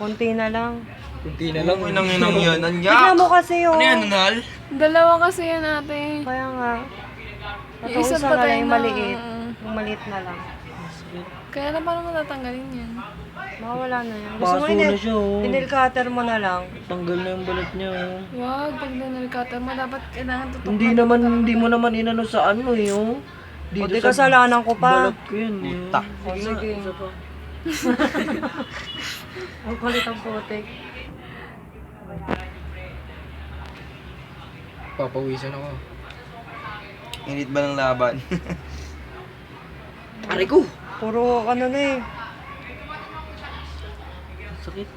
Konti na lang. Kunti na lang. Inang yan. Tignan mo kasi oh. Ano yan, Nal? Dalawa kasi yan ate. Kaya nga. Yung isa Patausan na patay lang yung na. maliit. Yung maliit na lang. Kaya na paano matatanggalin yan? Mawala na yan. Gusto mo Baso na siya, oh. inil cutter mo na lang. Tanggal na yung balat niya, oh. Wag, pag dinalcutter mo, dapat kailangan tutok. Hindi mo naman inano sa ano, eh, oh. O di kasalanan ko pa. Balat ko yun, eh. Puta. O sige. Ang kulit ang putik. Papawisan ako. Init ba ng laban? Aray ko! Puro ano na eh. Sakit.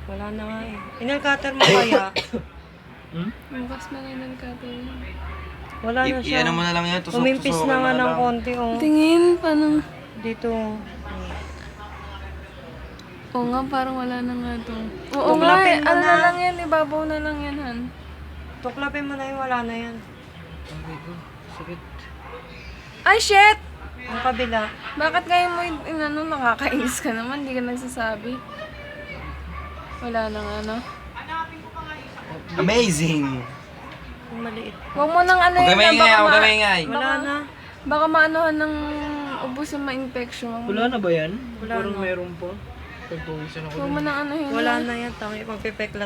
Wala na nga eh. Inil cutter mo kaya. Bukas na lang dinalcutter yan. Wala na siya. Iyan mo na lang yan. Umimpis na nga ng konti oh. Tingin, paano? Dito. Oo nga, parang wala na nga to. Oo nga Tuklapin eh, mo ano na. na lang yan, ibabaw na lang yan, Han. Tuklapin mo na yung wala na yan. Aray ko. Sakit. Ay, shit! Ang kabila. Bakit ngayon mo inano, nakakainis ka naman, hindi ka nagsasabi. Wala na nga, no? Amazing! Yung maliit. Huwag mo nang ano Huwag yun, kami ingay, huwag kami ingay. Wala na. Baka maanohan ng ubos na ma-infection. Wala na ba yan? Wala Parang na. meron pa. Pagpawisan ako. Huwag mo nang ano yun. Wala na yan. Tangi. Magpipeklat